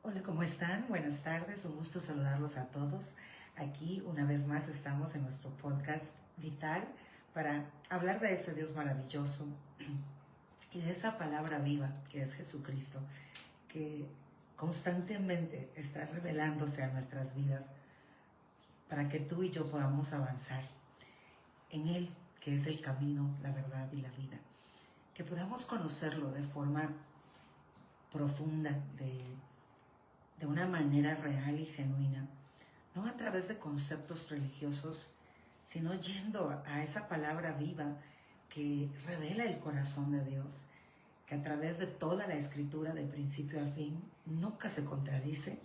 Hola, ¿cómo están? Buenas tardes, un gusto saludarlos a todos. Aquí una vez más estamos en nuestro podcast Vital para hablar de ese Dios maravilloso y de esa palabra viva que es Jesucristo, que constantemente está revelándose a nuestras vidas para que tú y yo podamos avanzar en Él, que es el camino, la verdad y la vida. Que podamos conocerlo de forma profunda, de una manera real y genuina, no a través de conceptos religiosos, sino yendo a esa palabra viva que revela el corazón de Dios, que a través de toda la escritura de principio a fin nunca se contradice,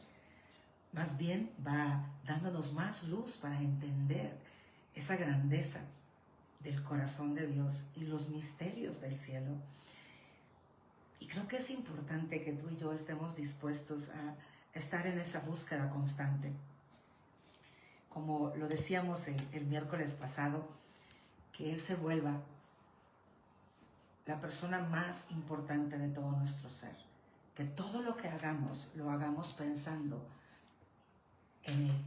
más bien va dándonos más luz para entender esa grandeza del corazón de Dios y los misterios del cielo. Y creo que es importante que tú y yo estemos dispuestos a estar en esa búsqueda constante. Como lo decíamos el miércoles pasado, que Él se vuelva la persona más importante de todo nuestro ser. Que todo lo que hagamos, lo hagamos pensando en Él,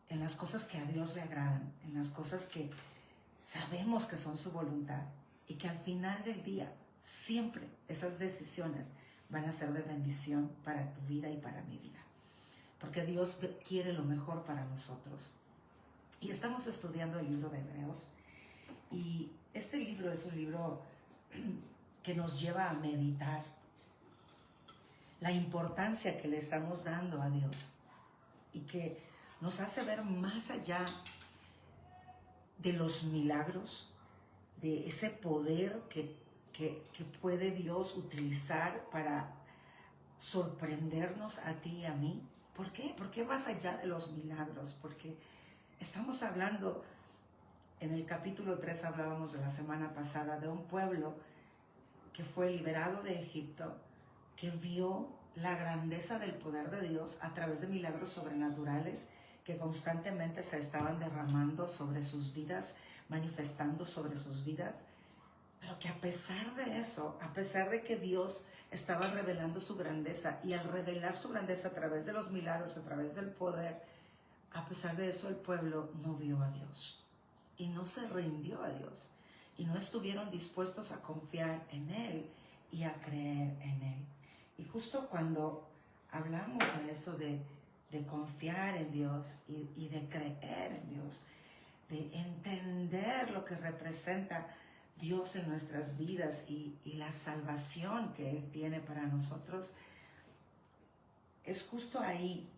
en las cosas que a Dios le agradan, en las cosas que sabemos que son su voluntad y que al final del día siempre esas decisiones van a ser de bendición para tu vida y para mi vida. Porque Dios quiere lo mejor para nosotros. Y estamos estudiando el libro de Hebreos. Y este libro es un libro que nos lleva a meditar la importancia que le estamos dando a Dios y que nos hace ver más allá de los milagros, de ese poder que puede Dios utilizar para sorprendernos a ti y a mí. ¿Por qué? ¿Por qué más allá de los milagros? Porque estamos hablando, en el capítulo 3 hablábamos de la semana pasada de un pueblo que fue liberado de Egipto, que vio la grandeza del poder de Dios a través de milagros sobrenaturales que constantemente se estaban derramando sobre sus vidas, manifestando sobre sus vidas, pero que a pesar de eso, a pesar de que Dios estaba revelando su grandeza, y al revelar su grandeza a través de los milagros, a través del poder, a pesar de eso el pueblo no vio a Dios y no se rindió a Dios y no estuvieron dispuestos a confiar en Él y a creer en Él. Y justo cuando hablamos de eso, de confiar en Dios y de creer en Dios, de entender lo que representa Dios en nuestras vidas y la salvación que Él tiene para nosotros, es justo ahí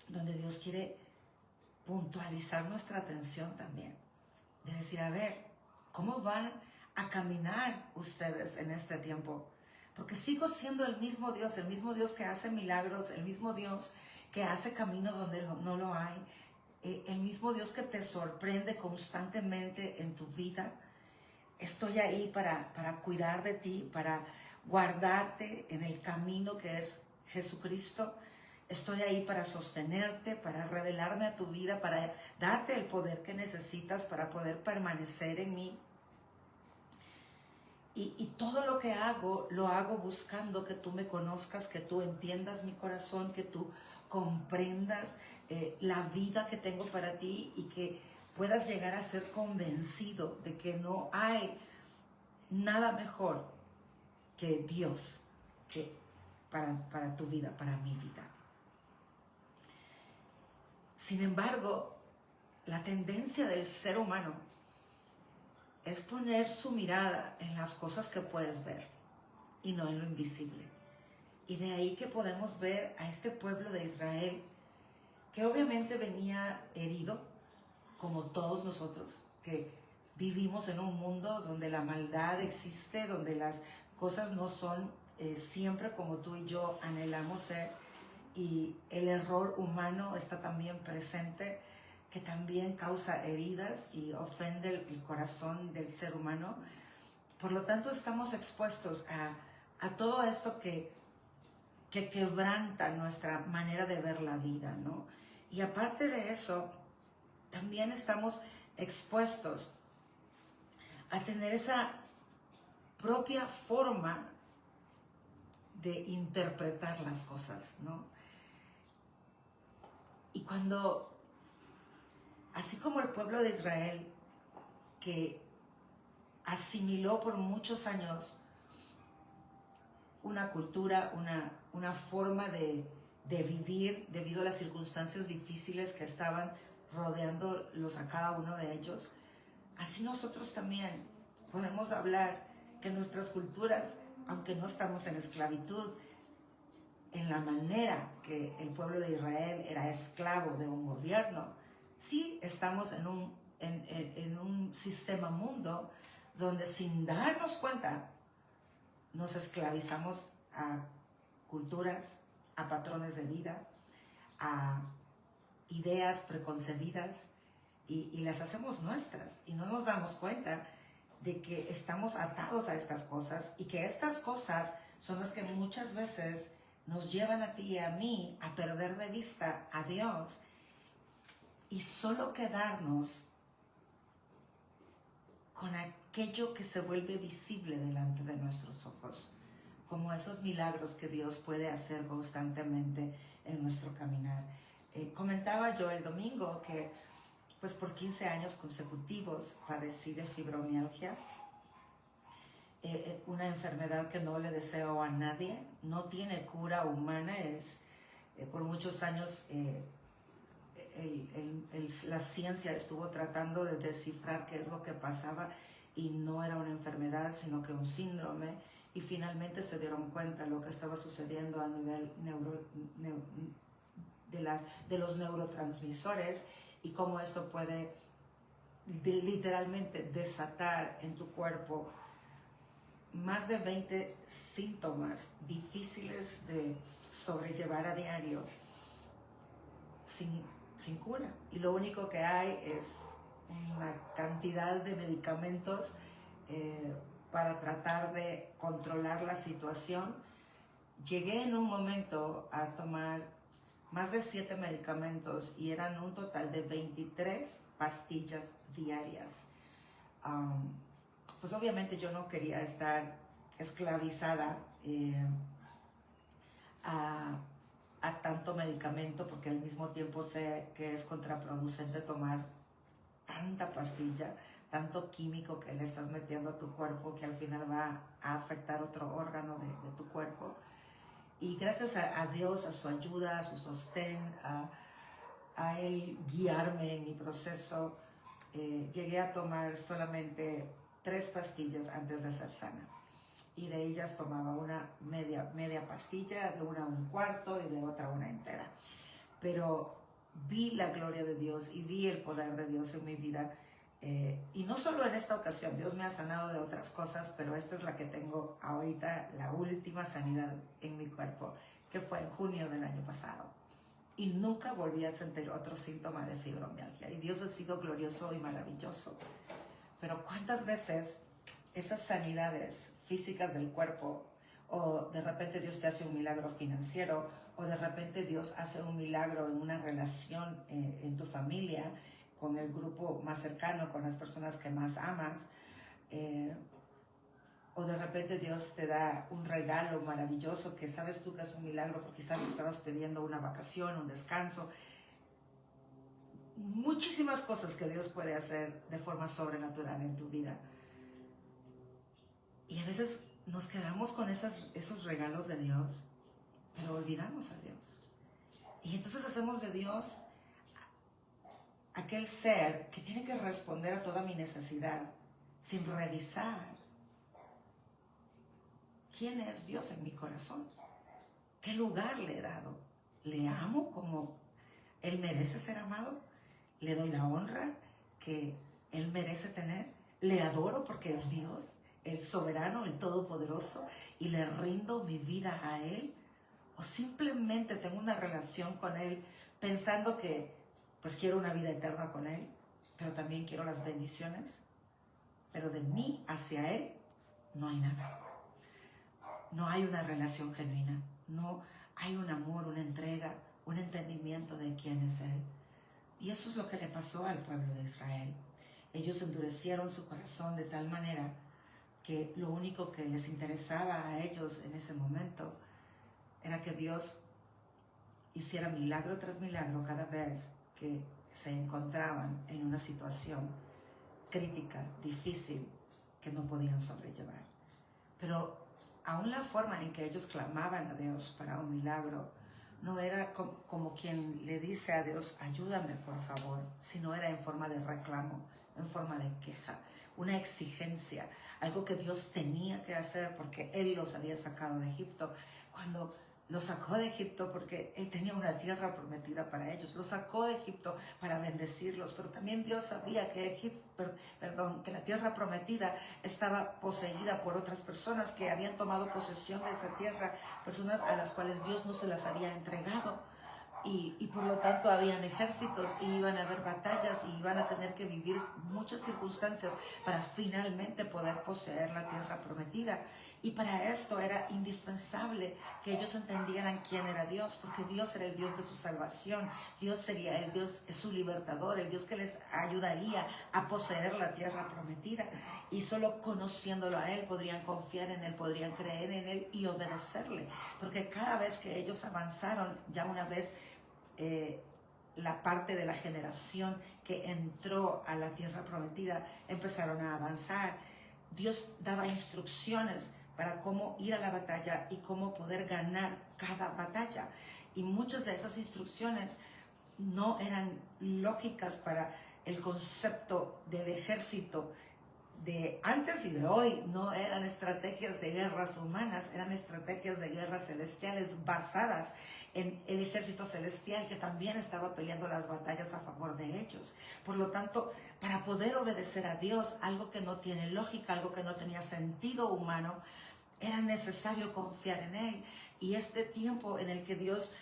donde Dios quiere puntualizar nuestra atención también. De decir, a ver, ¿cómo van a caminar ustedes en este tiempo? Porque sigo siendo el mismo Dios que hace milagros, el mismo Dios que hace camino donde no lo hay, el mismo Dios que te sorprende constantemente en tu vida. Estoy ahí para cuidar de ti, para guardarte en el camino que es Jesucristo. Estoy ahí para sostenerte, para revelarme a tu vida, para darte el poder que necesitas para poder permanecer en mí. Y todo lo que hago, lo hago buscando que tú me conozcas, que tú entiendas mi corazón, que tú comprendas la vida que tengo para ti y que puedas llegar a ser convencido de que no hay nada mejor que Dios para tu vida, para mi vida. Sin embargo, la tendencia del ser humano es poner su mirada en las cosas que puedes ver y no en lo invisible. Y de ahí que podemos ver a este pueblo de Israel, que obviamente venía herido, como todos nosotros, que vivimos en un mundo donde la maldad existe, donde las cosas no son siempre como tú y yo anhelamos ser, y el error humano está también presente, que también causa heridas y ofende el corazón del ser humano. Por lo tanto, estamos expuestos a todo esto que quebranta nuestra manera de ver la vida, ¿no? Y aparte de eso, también estamos expuestos a tener esa propia forma de interpretar las cosas, ¿no? Y cuando, así como el pueblo de Israel, que asimiló por muchos años una cultura, una forma de vivir debido a las circunstancias difíciles que estaban rodeándolos a cada uno de ellos, así nosotros también podemos hablar que nuestras culturas, aunque no estamos en esclavitud, en la manera que el pueblo de Israel era esclavo de un gobierno, sí estamos en un sistema mundo donde sin darnos cuenta nos esclavizamos a culturas, a patrones de vida, a ideas preconcebidas y las hacemos nuestras y no nos damos cuenta de que estamos atados a estas cosas y que estas cosas son las que muchas veces nos llevan a ti y a mí a perder de vista a Dios y solo quedarnos con aquello que se vuelve visible delante de nuestros ojos, como esos milagros que Dios puede hacer constantemente en nuestro caminar. Comentaba yo el domingo que pues por 15 años consecutivos padecí de fibromialgia, una enfermedad que no le deseo a nadie, no tiene cura humana, por muchos años la ciencia estuvo tratando de descifrar qué es lo que pasaba y no era una enfermedad sino que un síndrome, y finalmente se dieron cuenta de lo que estaba sucediendo a nivel de los neurotransmisores y cómo esto puede literalmente desatar en tu cuerpo más de 20 síntomas difíciles de sobrellevar a diario sin cura. Y lo único que hay es una cantidad de medicamentos para tratar de controlar la situación. Llegué en un momento a tomar más de 7 medicamentos y eran un total de 23 pastillas diarias. Pues obviamente yo no quería estar esclavizada a tanto medicamento, porque al mismo tiempo sé que es contraproducente tomar tanta pastilla, tanto químico que le estás metiendo a tu cuerpo que al final va a afectar otro órgano de tu cuerpo. Y gracias a Dios, a su ayuda, a su sostén, a Él guiarme en mi proceso, llegué a tomar solamente 3 pastillas antes de ser sana. Y de ellas tomaba una media pastilla, de una un cuarto y de otra una entera. Pero vi la gloria de Dios y vi el poder de Dios en mi vida. Y no solo en esta ocasión, Dios me ha sanado de otras cosas, pero esta es la que tengo ahorita, la última sanidad en mi cuerpo, que fue en junio del año pasado. Y nunca volví a sentir otro síntoma de fibromialgia. Y Dios ha sido glorioso y maravilloso. Pero ¿cuántas veces esas sanidades físicas del cuerpo, o de repente Dios te hace un milagro financiero, o de repente Dios hace un milagro en una relación en tu familia, con el grupo más cercano, con las personas que más amas, o de repente Dios te da un regalo maravilloso que sabes tú que es un milagro porque quizás estabas pidiendo una vacación, un descanso? Muchísimas cosas que Dios puede hacer de forma sobrenatural en tu vida. Y a veces nos quedamos con esos regalos de Dios, pero olvidamos a Dios. Y entonces hacemos de Dios aquel ser que tiene que responder a toda mi necesidad sin revisar quién es Dios en mi corazón, qué lugar le he dado. ¿Le amo como Él merece ser amado? ¿Le doy la honra que Él merece tener? ¿Le adoro porque es Dios, el soberano, el todopoderoso, y le rindo mi vida a Él? ¿O simplemente tengo una relación con Él pensando que pues quiero una vida eterna con Él, pero también quiero las bendiciones? Pero de mí hacia Él no hay nada. No hay una relación genuina. No hay un amor, una entrega, un entendimiento de quién es Él. Y eso es lo que le pasó al pueblo de Israel. Ellos endurecieron su corazón de tal manera que lo único que les interesaba a ellos en ese momento era que Dios hiciera milagro tras milagro cada vez que se encontraban en una situación crítica, difícil, que no podían sobrellevar. Pero aún la forma en que ellos clamaban a Dios para un milagro no era como quien le dice a Dios, ayúdame por favor, sino era en forma de reclamo, en forma de queja, una exigencia, algo que Dios tenía que hacer porque Él los había sacado de Egipto. Cuando los sacó de Egipto porque Él tenía una tierra prometida para ellos, los sacó de Egipto para bendecirlos, pero también Dios sabía que que la tierra prometida estaba poseída por otras personas que habían tomado posesión de esa tierra, personas a las cuales Dios no se las había entregado. Y por lo tanto habían ejércitos y iban a haber batallas y iban a tener que vivir muchas circunstancias para finalmente poder poseer la tierra prometida. Y para esto era indispensable que ellos entendieran quién era Dios, porque Dios era el Dios de su salvación. Dios sería el Dios, su libertador, el Dios que les ayudaría a poseer la tierra prometida. Y solo conociéndolo a Él podrían confiar en Él, podrían creer en Él y obedecerle. Porque cada vez que ellos avanzaron, ya una vez la parte de la generación que entró a la tierra prometida, empezaron a avanzar. Dios daba instrucciones para cómo ir a la batalla y cómo poder ganar cada batalla. Y muchas de esas instrucciones no eran lógicas para el concepto del ejército de antes y de hoy. No eran estrategias de guerras humanas, eran estrategias de guerras celestiales basadas en el ejército celestial que también estaba peleando las batallas a favor de ellos. Por lo tanto, para poder obedecer a Dios, algo que no tiene lógica, algo que no tenía sentido humano, era necesario confiar en Él. Y este tiempo en el que Dios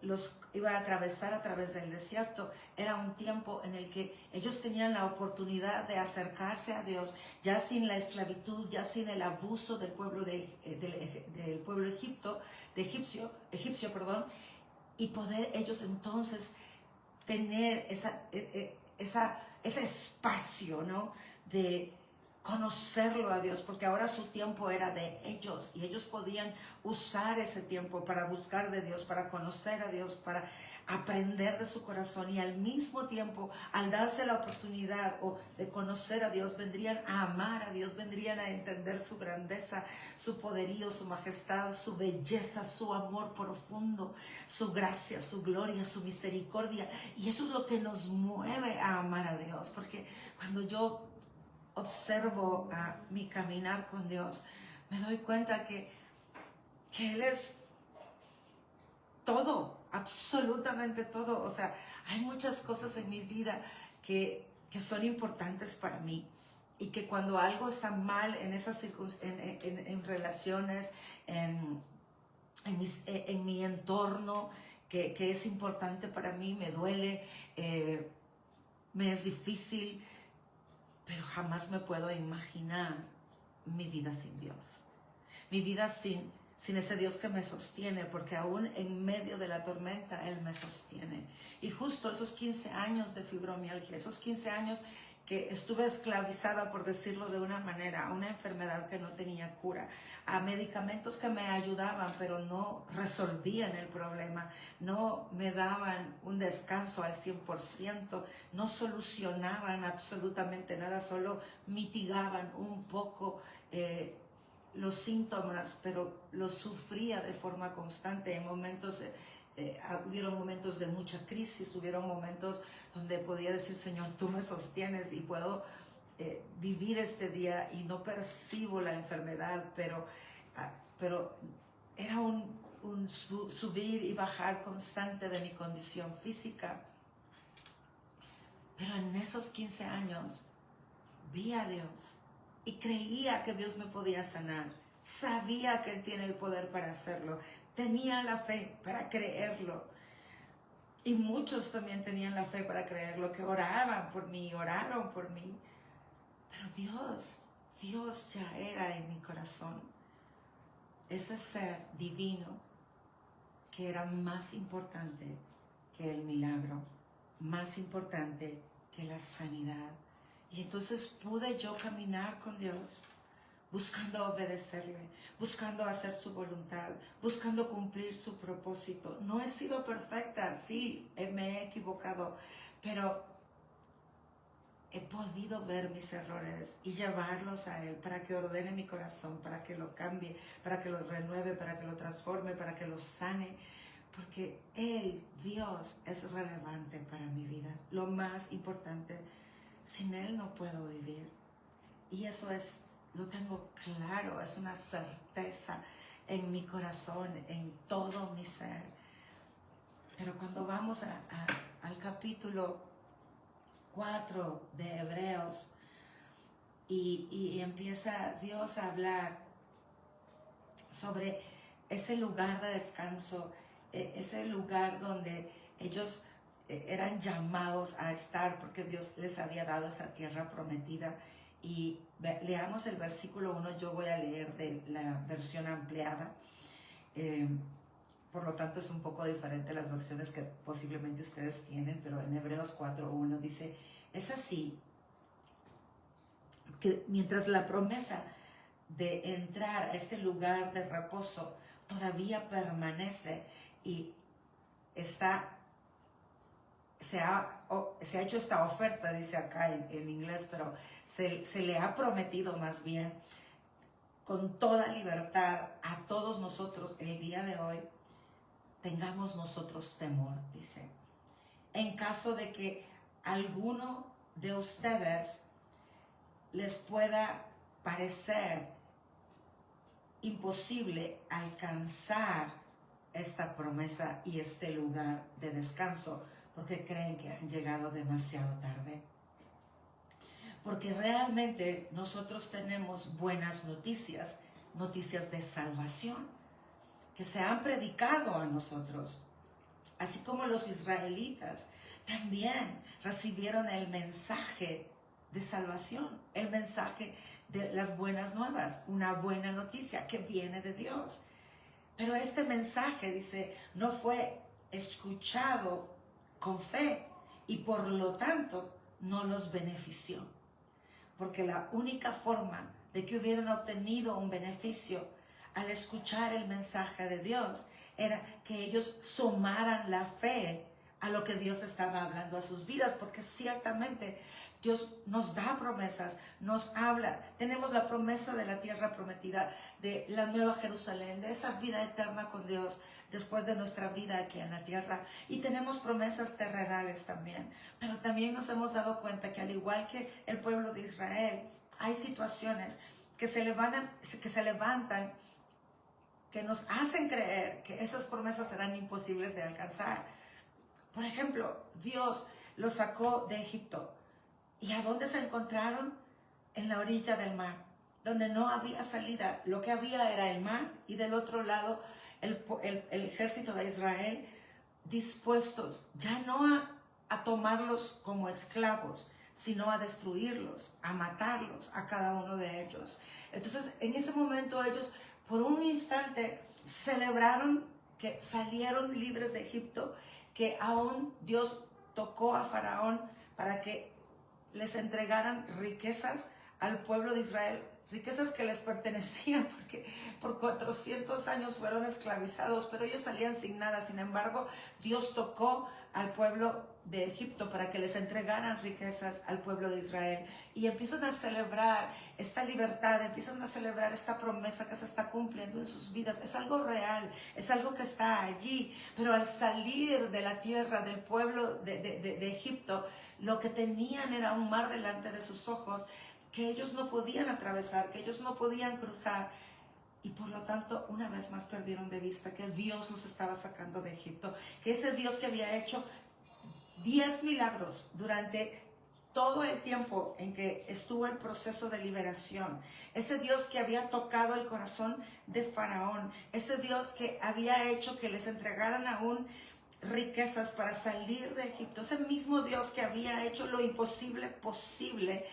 los iba a atravesar a través del desierto, era un tiempo en el que ellos tenían la oportunidad de acercarse a Dios, ya sin la esclavitud, ya sin el abuso del pueblo del pueblo egipcio, y poder ellos entonces tener ese espacio, ¿no?, de conocerlo a Dios, porque ahora su tiempo era de ellos y ellos podían usar ese tiempo para buscar de Dios, para conocer a Dios, para aprender de su corazón, y al mismo tiempo, al darse la oportunidad de conocer a Dios, vendrían a amar a Dios, vendrían a entender su grandeza, su poderío, su majestad, su belleza, su amor profundo, su gracia, su gloria, su misericordia. Y eso es lo que nos mueve a amar a Dios, porque cuando yo observo a mi caminar con Dios, me doy cuenta que Él es todo, absolutamente todo. O sea, hay muchas cosas en mi vida que son importantes para mí, y que cuando algo está mal en esas en relaciones, en mi entorno, que es importante para mí, me duele, me es difícil, pero jamás me puedo imaginar mi vida sin Dios. Mi vida sin ese Dios que me sostiene, porque aún en medio de la tormenta Él me sostiene. Y justo esos 15 años de fibromialgia, esos 15 años que estuve esclavizada, por decirlo de una manera, a una enfermedad que no tenía cura, a medicamentos que me ayudaban, pero no resolvían el problema, no me daban un descanso al 100%, no solucionaban absolutamente nada, solo mitigaban un poco los síntomas, pero los sufría de forma constante. En momentos, hubieron momentos de mucha crisis, hubieron momentos donde podía decir, Señor, tú me sostienes y puedo vivir este día y no percibo la enfermedad, pero era un subir y bajar constante de mi condición física. Pero en esos 15 años vi a Dios y creía que Dios me podía sanar. Sabía que Él tiene el poder para hacerlo. Tenía la fe para creerlo. Y muchos también tenían la fe para creerlo, que oraban por mí, oraron por mí. Pero Dios ya era en mi corazón. Ese ser divino que era más importante que el milagro, más importante que la sanidad. Y entonces pude yo caminar con Dios buscando obedecerle, buscando hacer su voluntad, buscando cumplir su propósito. No he sido perfecta, sí, me he equivocado, pero he podido ver mis errores y llevarlos a Él para que ordene mi corazón, para que lo cambie, para que lo renueve, para que lo transforme, para que lo sane. Porque Él, Dios, es relevante para mi vida. Lo más importante, sin Él no puedo vivir. Y eso lo tengo claro, es una certeza en mi corazón, en todo mi ser. Pero cuando vamos al capítulo 4 de Hebreos y empieza Dios a hablar sobre ese lugar de descanso, ese lugar donde ellos eran llamados a estar porque Dios les había dado esa tierra prometida. Y leamos el versículo 1, yo voy a leer de la versión ampliada, por lo tanto es un poco diferente las versiones que posiblemente ustedes tienen, pero en Hebreos 4:1 dice: es así que mientras la promesa de entrar a este lugar de reposo todavía permanece y se ha hecho esta oferta, dice acá en inglés, pero se le ha prometido más bien con toda libertad a todos nosotros el día de hoy, tengamos nosotros temor, dice. En caso de que alguno de ustedes les pueda parecer imposible alcanzar esta promesa y este lugar de descanso, porque creen que han llegado demasiado tarde. Porque realmente nosotros tenemos buenas noticias, noticias de salvación, que se han predicado a nosotros. Así como los israelitas también recibieron el mensaje de salvación, el mensaje de las buenas nuevas, una buena noticia que viene de Dios. Pero este mensaje, dice, no fue escuchado con fe y por lo tanto no los benefició. Porque la única forma de que hubieran obtenido un beneficio al escuchar el mensaje de Dios era que ellos sumaran la fe a lo que Dios estaba hablando a sus vidas, porque ciertamente Dios nos da promesas, nos habla. Tenemos la promesa de la tierra prometida, de la nueva Jerusalén, de esa vida eterna con Dios después de nuestra vida aquí en la tierra. Y tenemos promesas terrenales también. Pero también nos hemos dado cuenta que al igual que el pueblo de Israel, hay situaciones que se levantan, que nos hacen creer que esas promesas serán imposibles de alcanzar. Por ejemplo, Dios los sacó de Egipto. ¿Y a dónde se encontraron? En la orilla del mar, donde no había salida. Lo que había era el mar y del otro lado el ejército de Israel dispuestos ya no a tomarlos como esclavos, sino a destruirlos, a matarlos, a cada uno de ellos. Entonces, en ese momento ellos, por un instante, celebraron que salieron libres de Egipto, que aún Dios tocó a Faraón para que les entregaran riquezas al pueblo de Israel, riquezas que les pertenecían porque por 400 años fueron esclavizados, pero ellos salían sin nada. Sin embargo, Dios tocó al pueblo de Egipto para que les entregaran riquezas al pueblo de Israel, y empiezan a celebrar esta libertad, empiezan a celebrar esta promesa que se está cumpliendo en sus vidas. Es algo real, es algo que está allí, pero al salir de la tierra del pueblo de Egipto, lo que tenían era un mar delante de sus ojos que ellos no podían atravesar, que ellos no podían cruzar. Y por lo tanto, una vez más perdieron de vista que Dios los estaba sacando de Egipto, que ese Dios que había hecho 10 milagros durante todo el tiempo en que estuvo el proceso de liberación, ese Dios que había tocado el corazón de Faraón, ese Dios que había hecho que les entregaran aún riquezas para salir de Egipto, ese mismo Dios que había hecho lo imposible posible,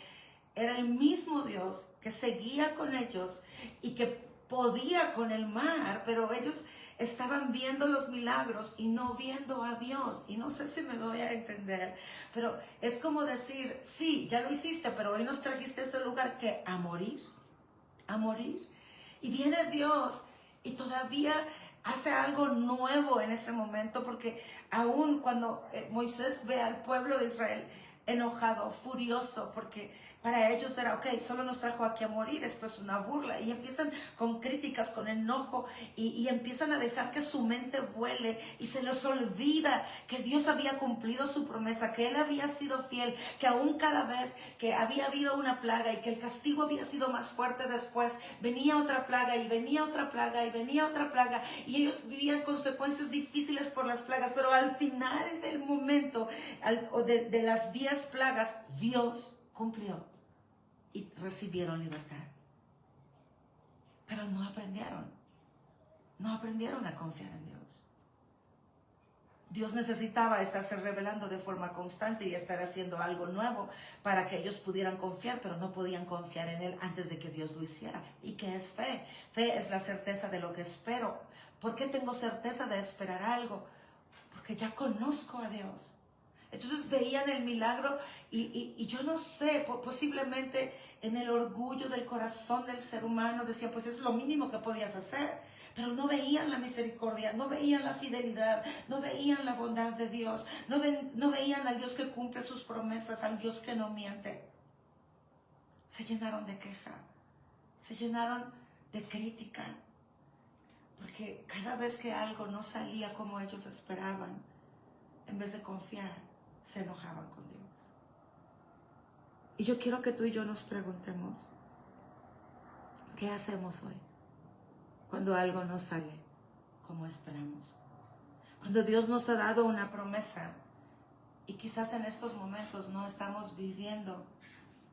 era el mismo Dios que seguía con ellos y que podía con el mar, pero ellos estaban viendo los milagros y no viendo a Dios. Y no sé si me doy a entender, pero es como decir, sí, ya lo hiciste, pero hoy nos trajiste a este lugar que a morir, a morir. Y viene Dios y todavía hace algo nuevo en ese momento, porque aún cuando Moisés ve al pueblo de Israel enojado, furioso, porque para ellos era, ok, solo nos trajo aquí a morir, esto es una burla, y empiezan con críticas, con enojo, y empiezan a dejar que su mente vuele, y se les olvida que Dios había cumplido su promesa, que Él había sido fiel, que aún cada vez que había habido una plaga, y que el castigo había sido más fuerte después, venía otra plaga, y venía otra plaga, y venía otra plaga, y ellos vivían consecuencias difíciles por las plagas, pero al final del momento, de las 10 plagas, Dios cumplió y recibieron libertad. Pero no aprendieron a confiar en Dios. Dios necesitaba estarse revelando de forma constante y estar haciendo algo nuevo para que ellos pudieran confiar, pero no podían confiar en Él antes de que Dios lo hiciera. ¿Y qué es fe? Fe es la certeza de lo que espero. ¿Por qué tengo certeza de esperar algo? Porque ya conozco a Dios. Entonces veían el milagro y yo no sé, posiblemente en el orgullo del corazón del ser humano decían, pues es lo mínimo que podías hacer. Pero no veían la misericordia, no veían la fidelidad, no veían la bondad de Dios, no veían al Dios que cumple sus promesas, al Dios que no miente. Se llenaron de queja, se llenaron de crítica, porque cada vez que algo no salía como ellos esperaban, en vez de confiar, se enojaban con Dios. Y yo quiero que tú y yo nos preguntemos, ¿qué hacemos hoy cuando algo no sale como esperamos? Cuando Dios nos ha dado una promesa y quizás en estos momentos no estamos viviendo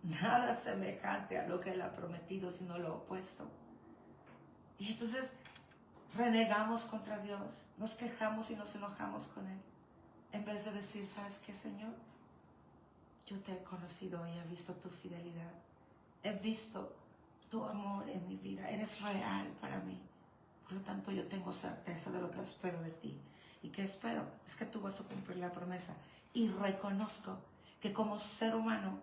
nada semejante a lo que Él ha prometido, sino lo opuesto. Y entonces renegamos contra Dios, nos quejamos y nos enojamos con Él. En vez de decir, ¿sabes qué, Señor? Yo te he conocido y he visto tu fidelidad. He visto tu amor en mi vida. Eres real para mí. Por lo tanto, yo tengo certeza de lo que espero de ti. ¿Y qué espero? Es que tú vas a cumplir la promesa. Y reconozco que como ser humano,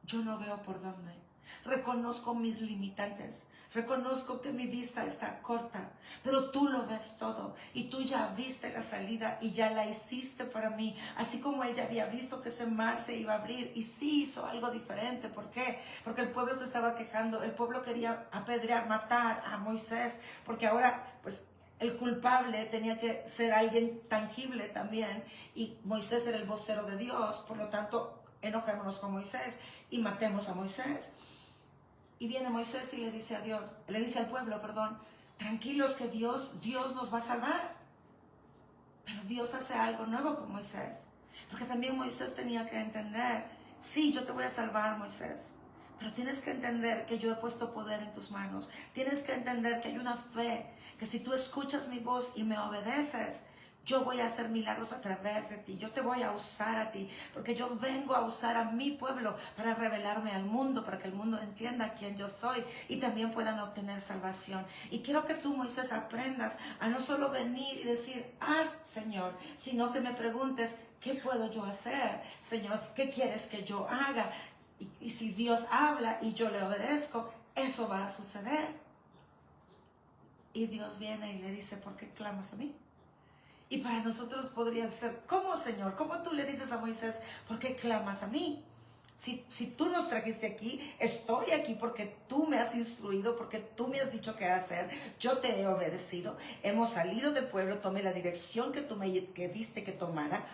yo no veo por dónde. Reconozco mis limitantes. Reconozco que mi vista está corta, pero tú lo ves todo y tú ya viste la salida y ya la hiciste para mí, así como Él ya había visto que ese mar se iba a abrir y sí hizo algo diferente. ¿Por qué? Porque el pueblo se estaba quejando, el pueblo quería apedrear, matar a Moisés, porque ahora pues el culpable tenía que ser alguien tangible también y Moisés era el vocero de Dios, por lo tanto enojémonos con Moisés y matemos a Moisés. Y viene Moisés y le dice a Dios, le dice al pueblo, tranquilos que Dios nos va a salvar. Pero Dios hace algo nuevo con Moisés. Porque también Moisés tenía que entender, sí, yo te voy a salvar, Moisés. Pero tienes que entender que yo he puesto poder en tus manos. Tienes que entender que hay una fe, que si tú escuchas mi voz y me obedeces, yo voy a hacer milagros a través de ti. Yo te voy a usar a ti, porque yo vengo a usar a mi pueblo para revelarme al mundo, para que el mundo entienda quién yo soy y también puedan obtener salvación. Y quiero que tú, Moisés, aprendas a no solo venir y decir, haz, Señor, sino que me preguntes, ¿qué puedo yo hacer, Señor? ¿Qué quieres que yo haga? Y si Dios habla y yo le obedezco, eso va a suceder. Y Dios viene y le dice, ¿por qué clamas a mí? Y para nosotros podría ser, ¿cómo, Señor? ¿Cómo tú le dices a Moisés, ¿por qué clamas a mí? Si tú nos trajiste aquí, estoy aquí porque tú me has instruido, porque tú me has dicho qué hacer, yo te he obedecido, hemos salido del pueblo, tomé la dirección que tú que diste que tomara,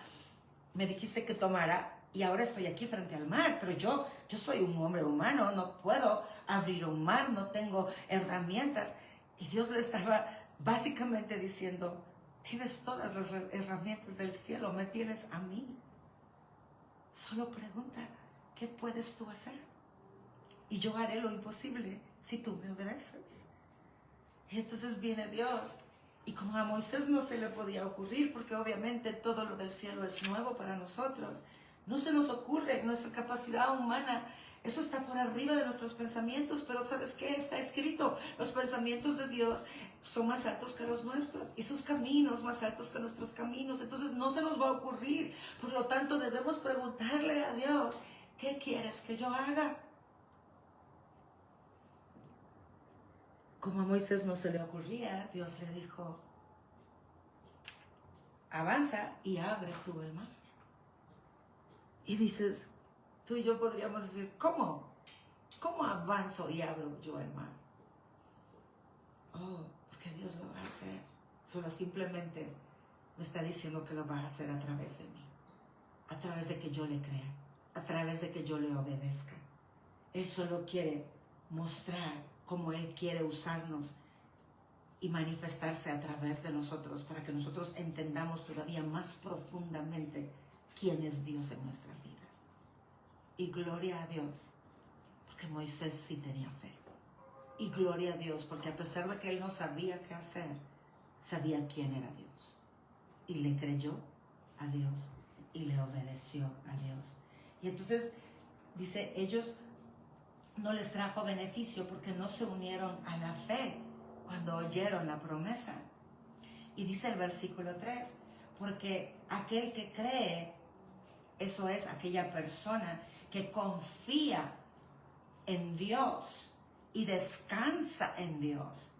me dijiste que tomara, y ahora estoy aquí frente al mar, pero yo soy un hombre humano, no puedo abrir un mar, no tengo herramientas. Y Dios le estaba básicamente diciendo, tienes todas las herramientas del cielo, me tienes a mí. Solo pregunta, ¿qué puedes tú hacer? Y yo haré lo imposible si tú me obedeces. Y entonces viene Dios. Y como a Moisés no se le podía ocurrir, porque obviamente todo lo del cielo es nuevo para nosotros, no se nos ocurre, nuestra capacidad humana, eso está por arriba de nuestros pensamientos, pero ¿sabes qué? Está escrito, los pensamientos de Dios son más altos que los nuestros y sus caminos más altos que nuestros caminos, entonces no se nos va a ocurrir. Por lo tanto, debemos preguntarle a Dios, ¿qué quieres que yo haga? como a Moisés no se le ocurría, Dios le dijo, avanza y abre tú el mar. Y dices, tú y yo podríamos decir, ¿cómo? ¿Cómo avanzo y abro yo el mar? Oh, porque Dios lo va a hacer. Solo simplemente me está diciendo que lo va a hacer a través de mí. A través de que yo le crea. A través de que yo le obedezca. Él solo quiere mostrar cómo Él quiere usarnos y manifestarse a través de nosotros para que nosotros entendamos todavía más profundamente quién es Dios en nuestra vida. Y gloria a Dios, porque Moisés sí tenía fe. Y gloria a Dios, porque a pesar de que él no sabía qué hacer, sabía quién era Dios. Y le creyó a Dios y le obedeció a Dios. Y entonces, dice, ellos no les trajo beneficio porque no se unieron a la fe cuando oyeron la promesa. Y dice el versículo 3, porque aquel que cree, eso es aquella persona que confía en Dios y descansa en Dios,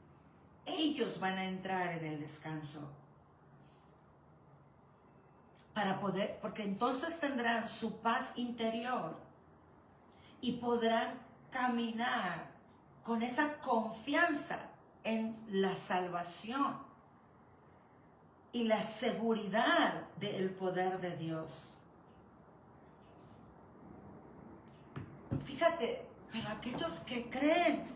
ellos van a entrar en el descanso. Para poder, porque entonces tendrán su paz interior y podrán caminar con esa confianza en la salvación y la seguridad del poder de Dios. Fíjate, pero aquellos que creen,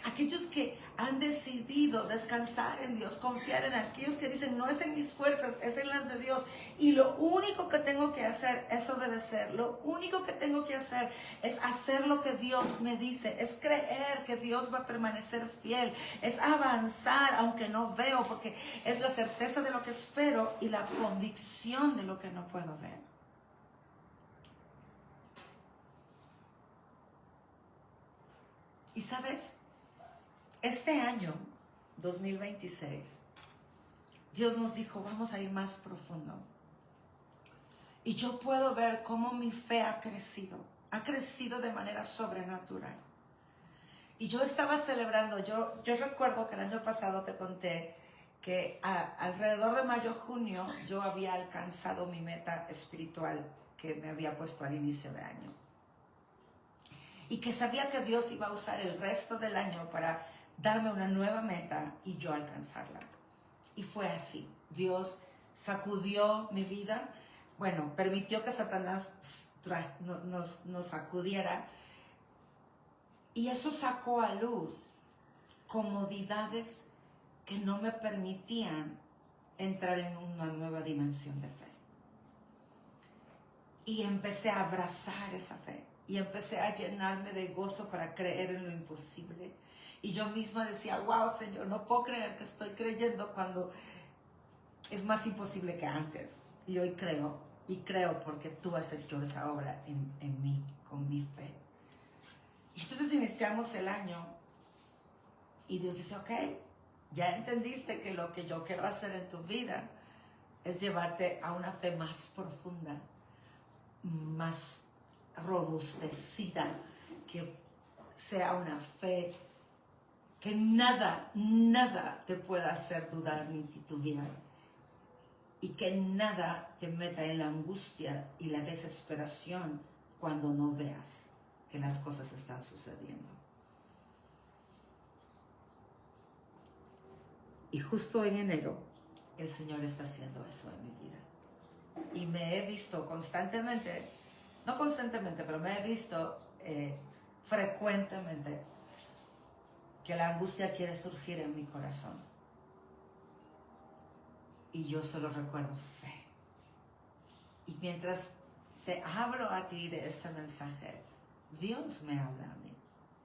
aquellos que han decidido descansar en Dios, confiar en aquellos que dicen, no es en mis fuerzas, es en las de Dios, y lo único que tengo que hacer es obedecer, lo único que tengo que hacer es hacer lo que Dios me dice, es creer que Dios va a permanecer fiel, es avanzar aunque no veo, porque es la certeza de lo que espero y la convicción de lo que no puedo ver. Y sabes, este año, 2026, Dios nos dijo, vamos a ir más profundo. Y yo puedo ver cómo mi fe ha crecido de manera sobrenatural. Y yo estaba celebrando, yo recuerdo que el año pasado te conté que alrededor de mayo-junio yo había alcanzado mi meta espiritual que me había puesto al inicio de año. Y que sabía que Dios iba a usar el resto del año para darme una nueva meta y yo alcanzarla. Y fue así. Dios sacudió mi vida. Bueno, permitió que Satanás nos sacudiera. Y eso sacó a luz comodidades que no me permitían entrar en una nueva dimensión de fe. Y empecé a abrazar esa fe. Y empecé a llenarme de gozo para creer en lo imposible. Y yo misma decía, wow, Señor, no puedo creer que estoy creyendo cuando es más imposible que antes. Y hoy creo, y creo porque tú has hecho esa obra en mí, con mi fe. Y entonces iniciamos el año y Dios dice, ok, ya entendiste que lo que yo quiero hacer en tu vida es llevarte a una fe más profunda, más robustecida, que sea una fe que nada te pueda hacer dudar ni titubear y que nada te meta en la angustia y la desesperación cuando no veas que las cosas están sucediendo. Y justo en enero el Señor está haciendo eso en mi vida y me he visto constantemente, no constantemente, pero me he visto frecuentemente que la angustia quiere surgir en mi corazón. Y yo solo recuerdo fe. Y mientras te hablo a ti de este mensaje, Dios me habla a mí.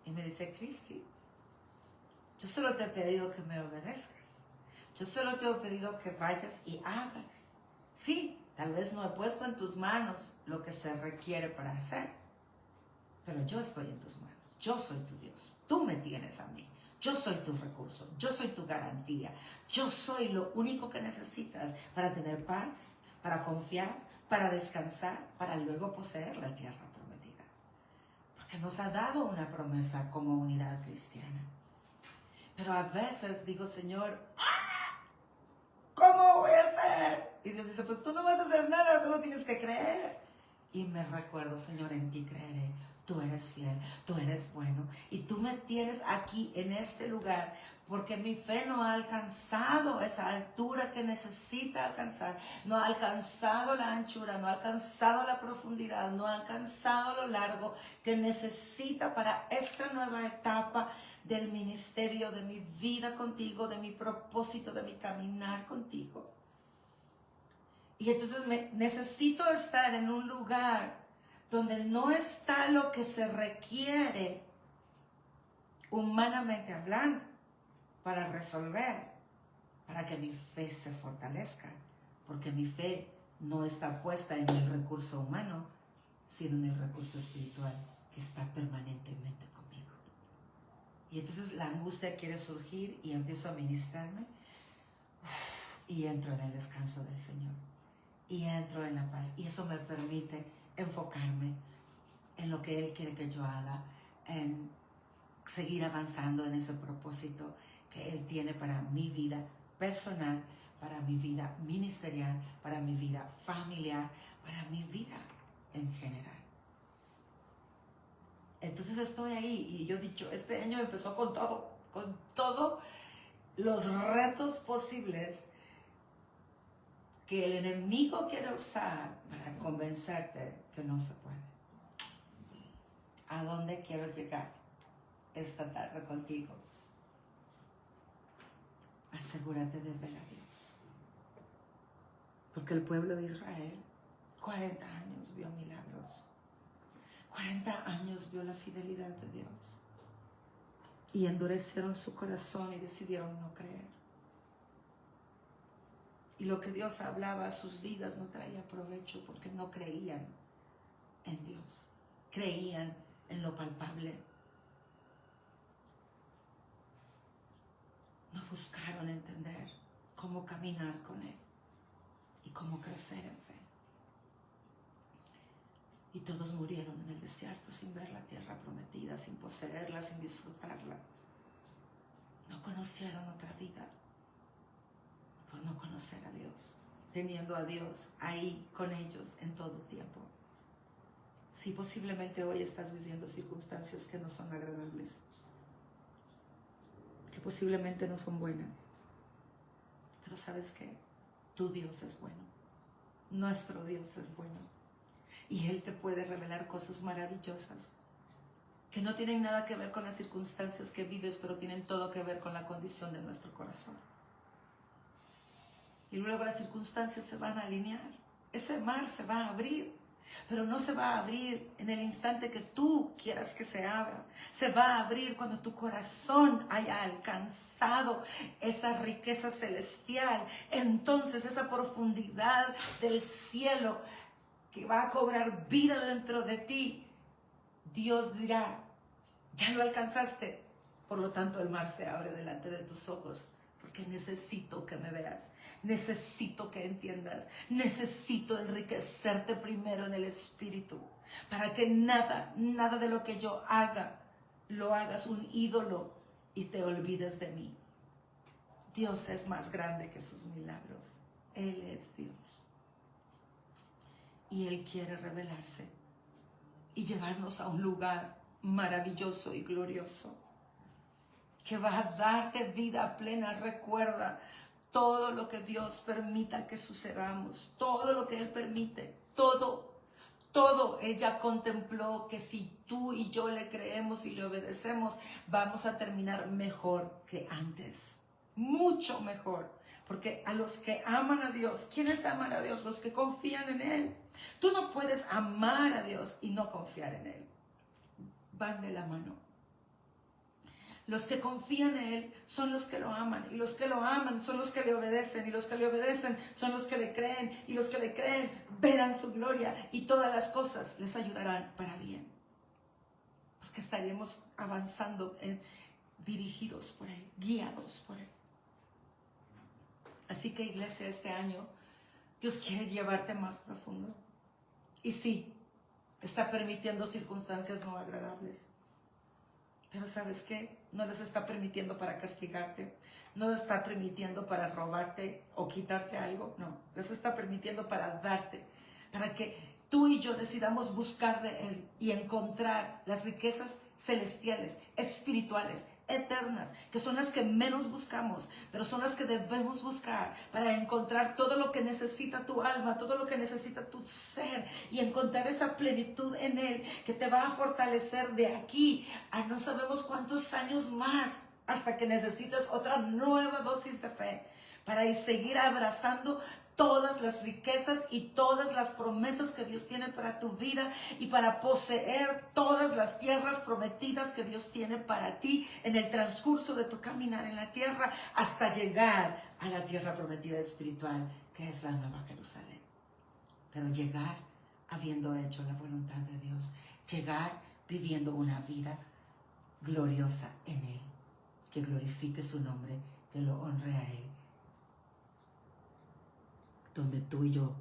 Y me dice, Cristi, yo solo te he pedido que me obedezcas. Yo solo te he pedido que vayas y hagas. Sí, tal vez no he puesto en tus manos lo que se requiere para hacer, pero yo estoy en tus manos. Yo soy tu Dios. Tú me tienes a mí. Yo soy tu recurso. Yo soy tu garantía. Yo soy lo único que necesitas para tener paz, para confiar, para descansar, para luego poseer la tierra prometida. Porque nos ha dado una promesa como unidad cristiana. Pero a veces digo, Señor, ¿cómo voy a hacer? Y Dios dice, pues tú no vas a hacer nada, solo tienes que creer. Y me recuerdo, Señor, en ti creeré. Tú eres fiel, tú eres bueno. Y tú me tienes aquí en este lugar porque mi fe no ha alcanzado esa altura que necesita alcanzar. No ha alcanzado la anchura, no ha alcanzado la profundidad, no ha alcanzado lo largo que necesita para esta nueva etapa del ministerio, de mi vida contigo, de mi propósito, de mi caminar contigo. Y entonces necesito estar en un lugar donde no está lo que se requiere humanamente hablando para resolver, para que mi fe se fortalezca, porque mi fe no está puesta en el recurso humano, sino en el recurso espiritual que está permanentemente conmigo. Y entonces la angustia quiere surgir y empiezo a ministrarme y entro en el descanso del Señor y entro en la paz, y eso me permite enfocarme en lo que Él quiere que yo haga, en seguir avanzando en ese propósito que Él tiene para mi vida personal, para mi vida ministerial, para mi vida familiar, para mi vida en general. Entonces estoy ahí y yo he dicho, este año empezó con todos los retos posibles que el enemigo quiere usar para convencerte que no se puede. ¿A dónde quiero llegar esta tarde contigo? Asegúrate de ver a Dios. Porque el pueblo de Israel 40 años vio milagros. 40 años vio la fidelidad de Dios. Y endurecieron su corazón y decidieron no creer. Y lo que Dios hablaba a sus vidas no traía provecho porque no creían en Dios. Creían en lo palpable. No buscaron entender cómo caminar con Él y cómo crecer en fe. Y todos murieron en el desierto sin ver la tierra prometida, sin poseerla, sin disfrutarla. No conocieron otra vida por no conocer a Dios, teniendo a Dios ahí con ellos en todo tiempo. Sí, posiblemente hoy estás viviendo circunstancias que no son agradables, que posiblemente no son buenas. Pero ¿sabes qué? Tu Dios es bueno. Nuestro Dios es bueno. Y Él te puede revelar cosas maravillosas que no tienen nada que ver con las circunstancias que vives, pero tienen todo que ver con la condición de nuestro corazón. Y luego las circunstancias se van a alinear. Ese mar se va a abrir. Pero no se va a abrir en el instante que tú quieras que se abra. Se va a abrir cuando tu corazón haya alcanzado esa riqueza celestial. Entonces esa profundidad del cielo que va a cobrar vida dentro de ti, Dios dirá, ya lo alcanzaste. Por lo tanto el mar se abre delante de tus ojos. Porque necesito que me veas, necesito que entiendas, necesito enriquecerte primero en el Espíritu, para que nada de lo que yo haga, lo hagas un ídolo y te olvides de mí. Dios es más grande que sus milagros, Él es Dios. Y Él quiere revelarse y llevarnos a un lugar maravilloso y glorioso, que va a darte vida plena. Recuerda, todo lo que Dios permita que sucedamos, todo lo que Él permite, todo Él ya contempló que si tú y yo le creemos y le obedecemos, vamos a terminar mejor que antes, mucho mejor. Porque a los que aman a Dios, ¿quiénes aman a Dios? Los que confían en Él. Tú no puedes amar a Dios y no confiar en Él. Van de la mano. Los que confían en Él son los que lo aman, y los que lo aman son los que le obedecen, y los que le obedecen son los que le creen, y los que le creen verán su gloria, y todas las cosas les ayudarán para bien. Porque estaremos avanzando dirigidos por Él, guiados por Él. Así que, iglesia, este año Dios quiere llevarte más profundo. Y sí, está permitiendo circunstancias no agradables. Pero ¿sabes qué? no los está permitiendo para castigarte, no los está permitiendo para robarte o quitarte algo, no, los está permitiendo para darte, para que tú y yo decidamos buscar de Él y encontrar las riquezas celestiales, espirituales, eternas, que son las que menos buscamos, pero son las que debemos buscar para encontrar todo lo que necesita tu alma, todo lo que necesita tu ser y encontrar esa plenitud en Él que te va a fortalecer de aquí a no sabemos cuántos años más hasta que necesites otra nueva dosis de fe para seguir abrazando todas las riquezas y todas las promesas que Dios tiene para tu vida y para poseer todas las tierras prometidas que Dios tiene para ti en el transcurso de tu caminar en la tierra hasta llegar a la tierra prometida espiritual que es la Nueva Jerusalén. Pero llegar habiendo hecho la voluntad de Dios, llegar viviendo una vida gloriosa en Él, que glorifique su nombre, que lo honre a Él, donde tú y yo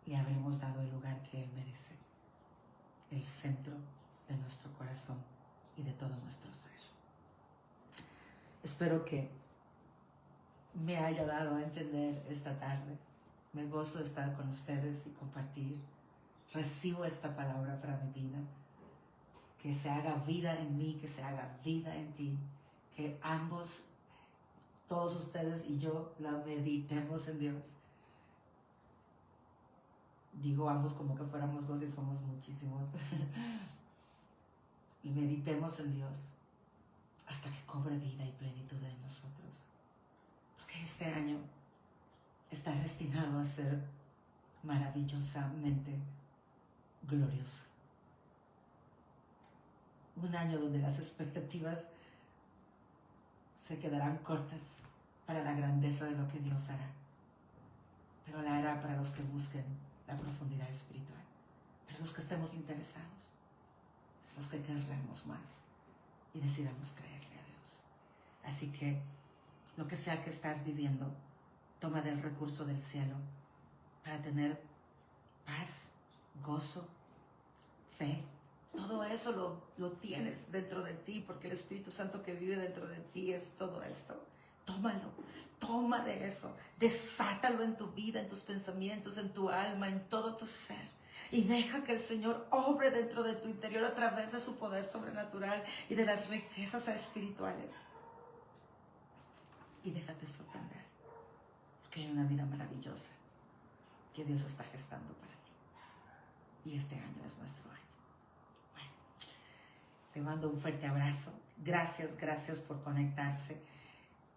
le habremos dado el lugar que Él merece, el centro de nuestro corazón y de todo nuestro ser. Espero que me haya dado a entender esta tarde. Me gozo de estar con ustedes y compartir. Recibo esta palabra para mi vida. Que se haga vida en mí, que se haga vida en ti. Que ambos, todos ustedes y yo, la meditemos en Dios. Digo ambos como que fuéramos dos y somos muchísimos. Y meditemos en Dios hasta que cobre vida y plenitud en nosotros. Porque este año está destinado a ser maravillosamente glorioso. Un año donde las expectativas se quedarán cortas para la grandeza de lo que Dios hará. Pero la hará para los que busquen la profundidad espiritual, para los que estemos interesados, para los que querremos más y decidamos creerle a Dios. Así que lo que sea que estás viviendo, toma del recurso del cielo para tener paz, gozo, fe. Todo eso lo tienes dentro de ti, porque el Espíritu Santo que vive dentro de ti es todo esto. Tómalo, toma de eso, desátalo en tu vida, en tus pensamientos, en tu alma, en todo tu ser. Y deja que el Señor obre dentro de tu interior a través de su poder sobrenatural y de las riquezas espirituales. Y déjate sorprender, porque hay una vida maravillosa que Dios está gestando para ti. Y este año es nuestro año. Bueno, te mando un fuerte abrazo. Gracias por conectarse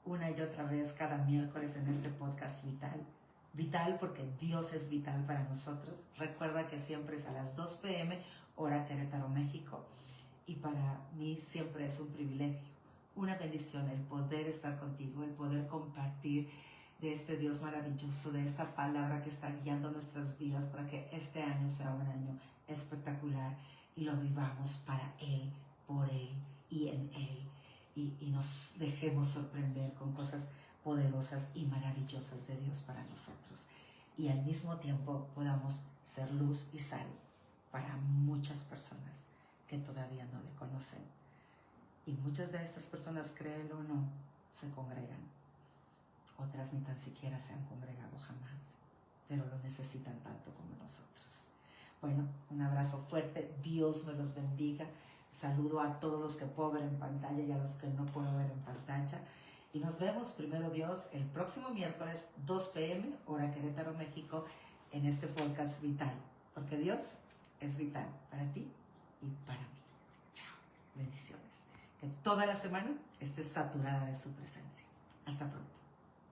una y otra vez cada miércoles en este podcast Vital. Vital porque Dios es vital para nosotros. Recuerda que siempre es a las 2 p.m. hora Querétaro, México. Y para mí siempre es un privilegio, una bendición el poder estar contigo, el poder compartir de este Dios maravilloso, de esta palabra que está guiando nuestras vidas para que este año sea un año espectacular y lo vivamos para Él, por Él y en Él. Y nos dejemos sorprender con cosas poderosas y maravillosas de Dios para nosotros. Y al mismo tiempo podamos ser luz y sal para muchas personas que todavía no le conocen. Y muchas de estas personas, créelo o no, se congregan. Otras ni tan siquiera se han congregado jamás, pero lo necesitan tanto como nosotros. Bueno, un abrazo fuerte. Dios me los bendiga. Saludo a todos los que puedo ver en pantalla y a los que no puedo ver en pantalla. Y nos vemos, primero Dios, el próximo miércoles, 2 p.m., hora Querétaro, México, en este podcast Vital. Porque Dios es vital para ti y para mí. Chao. Bendiciones. Que toda la semana estés saturada de su presencia. Hasta pronto.